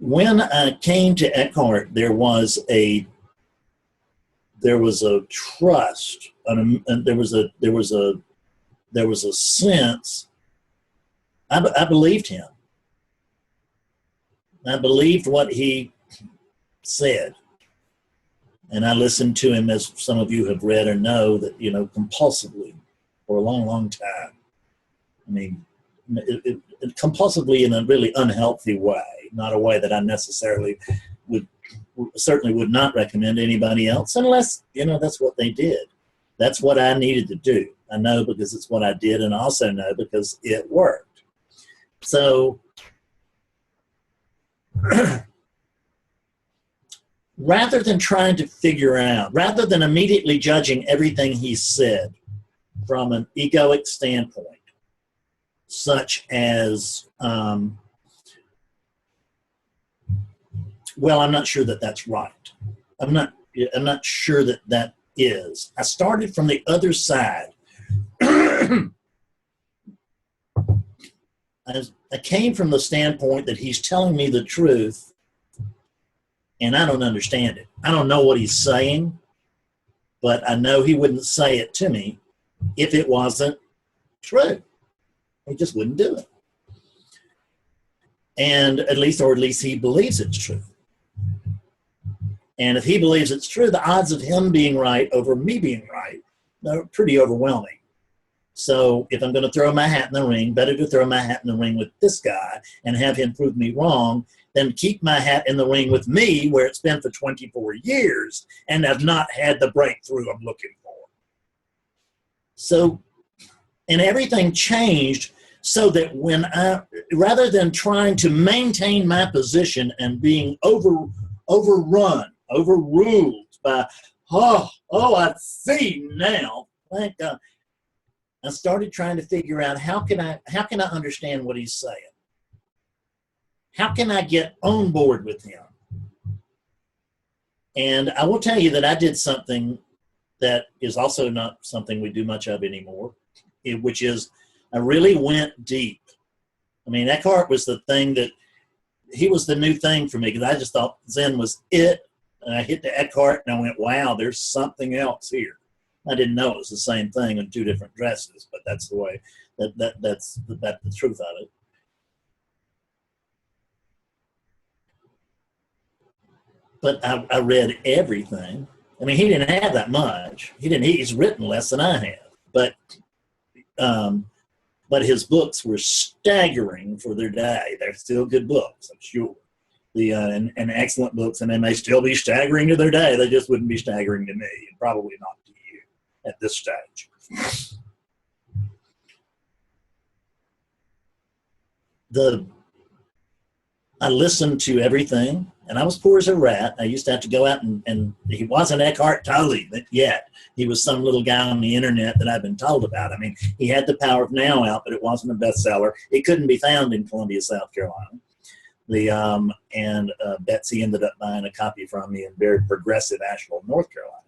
When I came to Eckhart, there was a trust, and there was a sense. I believed him. I believed what he said, and I listened to him, as some of you have read or know, that compulsively for a long, long time. I mean, compulsively in a really unhealthy way, not a way that I necessarily certainly would not recommend anybody else, unless that's what they did. That's what I needed to do. I know because it's what I did, and I also know because it worked. So rather than trying to figure out, rather than immediately judging everything he said from an egoic standpoint, such as, well, I'm not sure that that's right. I'm not sure that that is. I started from the other side. I came from the standpoint that he's telling me the truth, and I don't understand it. I don't know what he's saying, but I know he wouldn't say it to me if it wasn't true. He just wouldn't do it. And at least he believes it's true. And if he believes it's true, the odds of him being right over me being right are pretty overwhelming. So if I'm going to throw my hat in the ring, better to throw my hat in the ring with this guy and have him prove me wrong than keep my hat in the ring with me, where it's been for 24 years and I've not had the breakthrough I'm looking for. So, and everything changed so that when rather than trying to maintain my position and being overruled by, I see now, thank God, I started trying to figure out how can I understand what he's saying? How can I get on board with him? And I will tell you that I did something that is also not something we do much of anymore, which is I really went deep. I mean, Eckhart was the thing he was the new thing for me, because I just thought Zen was it. And I hit the Eckhart and I went, wow, there's something else here. I didn't know it was the same thing in two different dresses, but that's the way, that's the truth of it. But I read everything. I mean, he didn't have that much. He's written less than I have, but his books were staggering for their day. They're still good books, I'm sure. And excellent books, and they may still be staggering to their day. They just wouldn't be staggering to me, and probably not to you at this stage. I listened to everything, and I was poor as a rat. I used to have to go out and he wasn't Eckhart Tolle yet. He was some little guy on the internet that I've been told about. I mean, he had The Power of Now out, but it wasn't a bestseller. It couldn't be found in Columbia, South Carolina. Betsy ended up buying a copy from me in very progressive Asheville, North Carolina.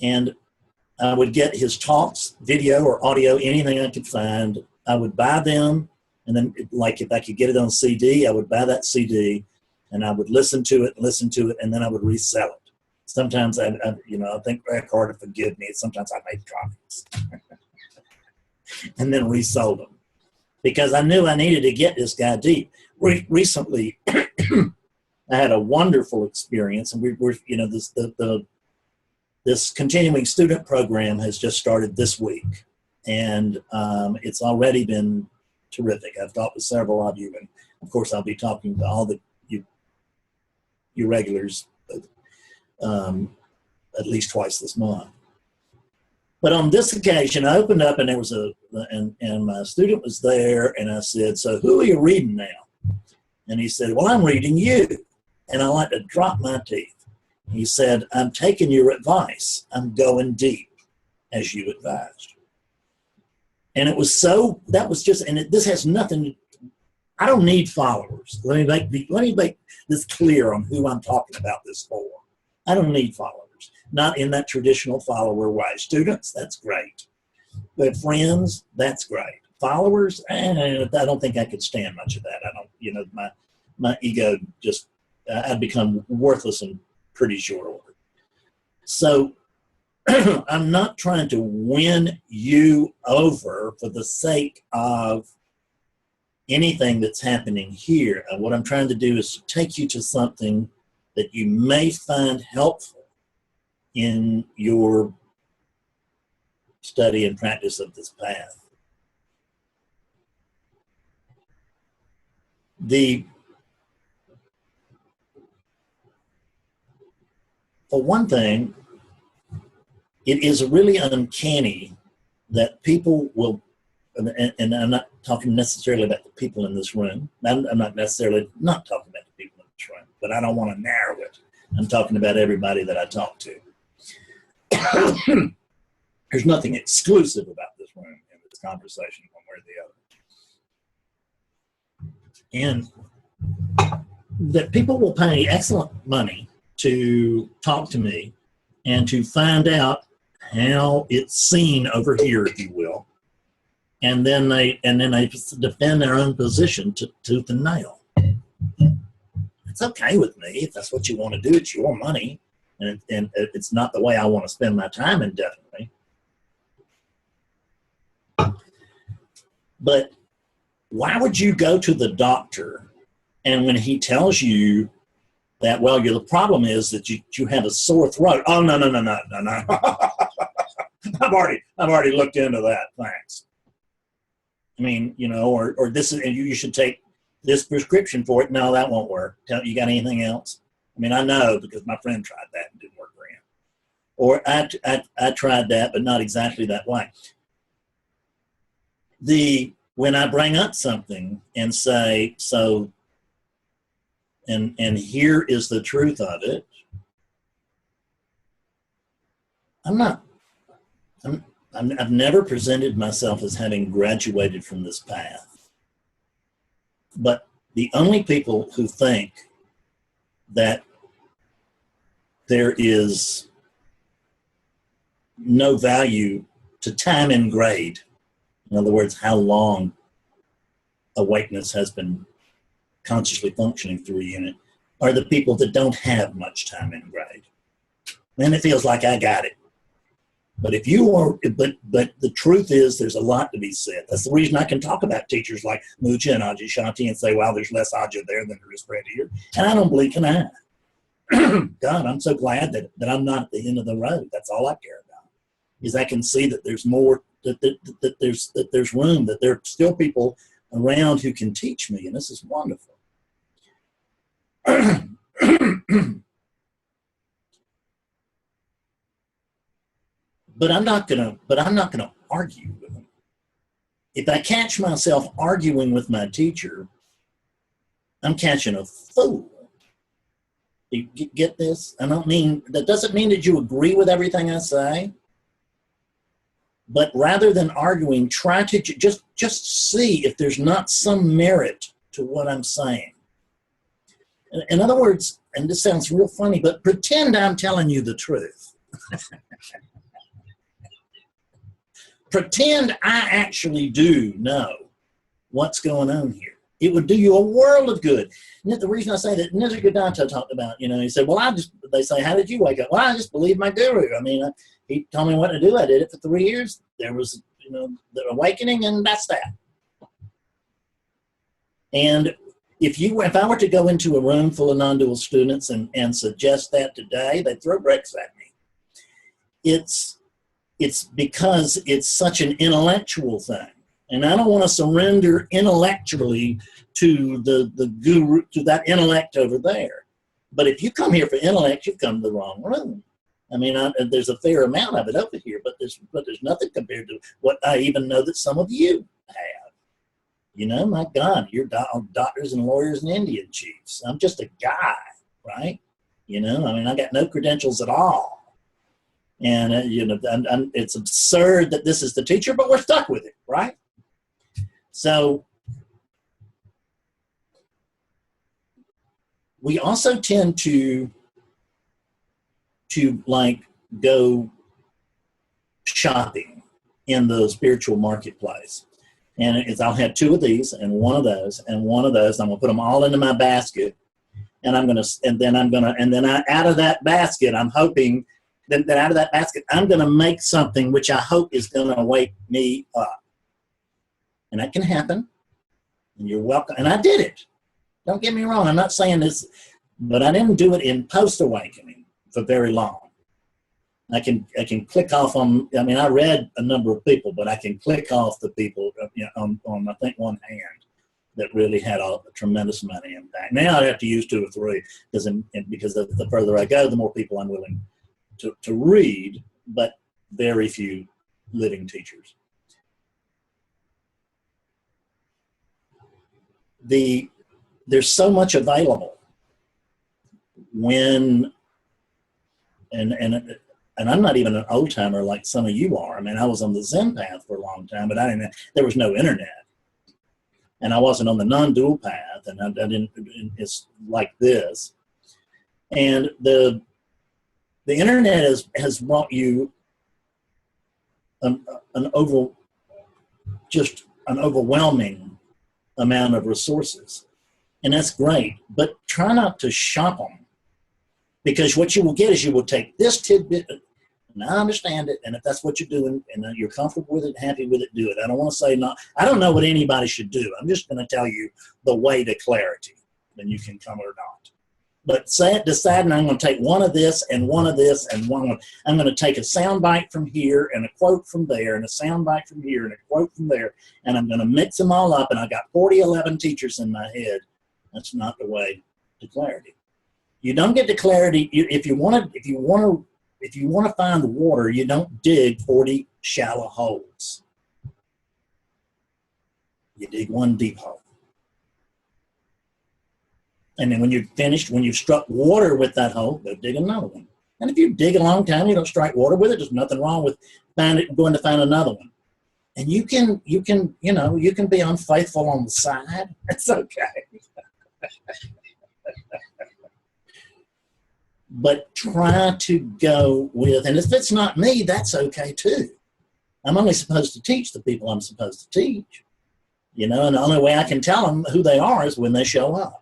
And I would get his talks, video or audio, anything I could find. I would buy them, and then, like, if I could get it on CD, I would buy that CD, and I would listen to it, and then I would resell it. Sometimes I think Eckhart would forgive me. Sometimes I made copies and then resold them, because I knew I needed to get this guy deep. Recently, I had a wonderful experience, and this continuing student program has just started this week, and it's already been terrific. I've talked with several of you, and of course I'll be talking to all you regulars at least twice this month. But on this occasion, I opened up, and there was and my student was there, and I said, "So who are you reading now?" And he said, "Well, I'm reading you." And I like to drop my teeth. He said, "I'm taking your advice. I'm going deep, as you advised." And it was so, that was just, and this has nothing, I don't need followers. Let me make this clear on who I'm talking about this for. I don't need followers. Not in that traditional follower way. Students, that's great. But friends, that's great. followers, I don't think I could stand much of that. I don't, my ego just, I'd become worthless in pretty short order. So I'm not trying to win you over for the sake of anything that's happening here. And what I'm trying to do is to take you to something that you may find helpful in your study and practice of this path. For one thing, it is really uncanny that people will, and I'm not talking necessarily about the people in this room. I'm not necessarily not talking about the people in this room, but I don't want to narrow it. I'm talking about everybody that I talk to. There's nothing exclusive about this room in this conversation, one way or the other. And that people will pay excellent money to talk to me and to find out how it's seen over here, if you will. And then they defend their own position tooth and nail. It's okay with me if that's what you want to do. It's your money, and it's not the way I want to spend my time indefinitely. But why would you go to the doctor, and when he tells you that, well, the problem is that you have a sore throat? Oh, no. I've already looked into that. Thanks. I mean, or this is, and you should take this prescription for it. No, that won't work. You got anything else? I mean, I know because my friend tried that and didn't work for him. Or I tried that, but not exactly that way. When I bring up something and say, so, and here is the truth of it, I've never presented myself as having graduated from this path. But the only people who think that there is no value to time and grade, in other words, how long awakeness has been consciously functioning through a unit, are the people that don't have much time and grade. Then it feels like I got it. But if you are, but the truth is, there's a lot to be said. That's the reason I can talk about teachers like Mucha and Ajay Shanti and say, wow, there's less Ajay there than there is Fred here. And I don't believe can I. God, I'm so glad that I'm not at the end of the road. That's all I care about. Is I can see that there's more, that there's room, that there are still people around who can teach me, and this is wonderful. But I'm not gonna argue with them. If I catch myself arguing with my teacher, I'm catching a fool. You get this? That doesn't mean that you agree with everything I say. But rather than arguing, try to just see if there's not some merit to what I'm saying. In other words, and this sounds real funny, but pretend I'm telling you the truth. Pretend I actually do know what's going on here. It would do you a world of good. And the reason I say that, Nisargadatta talked about, he said, well, they say, how did you wake up? Well, I just believed my guru. I mean, he told me what to do. I did it for 3 years. There was, the awakening, and that's that. And if I were to go into a room full of non-dual students and suggest that today, they'd throw bricks at me. It's because it's such an intellectual thing. And I don't want to surrender intellectually to the guru, to that intellect over there. But if you come here for intellect, you've come to the wrong room. I mean, there's a fair amount of it over here, but there's nothing compared to what I even know that some of you have. My God, you're doctors and lawyers and Indian chiefs. I'm just a guy, right? I got no credentials at all. And, it's absurd that this is the teacher, but we're stuck with it, right? So we also tend to go shopping in the spiritual marketplace. And I'll have 2 of these and 1 of those and 1 of those. I'm going to put them all into my basket. And out of that basket, I'm hoping that out of that basket, I'm going to make something which I hope is going to wake me up. And that can happen. And you're welcome. And I did it. Don't get me wrong. I'm not saying this, but I didn't do it in post-awakening for very long. I can click off on, I mean, I read a number of people, but I can click off the people on I think one hand that really had a tremendous amount of impact. Now I have to use 2 or 3 because the further I go, the more people I'm willing to read, but very few living teachers. There's so much available when, and I'm not even an old timer like some of you are. I mean, I was on the Zen path for a long time, but there was no internet. And I wasn't on the non-dual path, and I didn't, it's like this. And the internet has brought you an overwhelming amount of resources. And that's great, but try not to shop them. Because what you will get is you will take this tidbit, and I understand it, and if that's what you're doing, and you're comfortable with it, happy with it, do it. I don't want to say not. I don't know what anybody should do. I'm just going to tell you the way to clarity. Then you can come or not. But deciding I'm going to take 1 of this and 1 of this and 1. I'm going to take a sound bite from here and a quote from there and a sound bite from here and a quote from there, and I'm going to mix them all up, and I got 11 teachers in my head. That's not the way to clarity. You don't get to clarity if you want to find the water. You don't dig 40 shallow holes. You dig 1 deep hole, and then when you're finished, when you've struck water with that hole, go dig another one. And if you dig a long time, you don't strike water with it. There's nothing wrong with going to find another one. And you can be unfaithful on the side. It's okay. But try to go with, and if it's not me, that's okay too. I'm only supposed to teach the people I'm supposed to teach, and the only way I can tell them who they are is when they show up.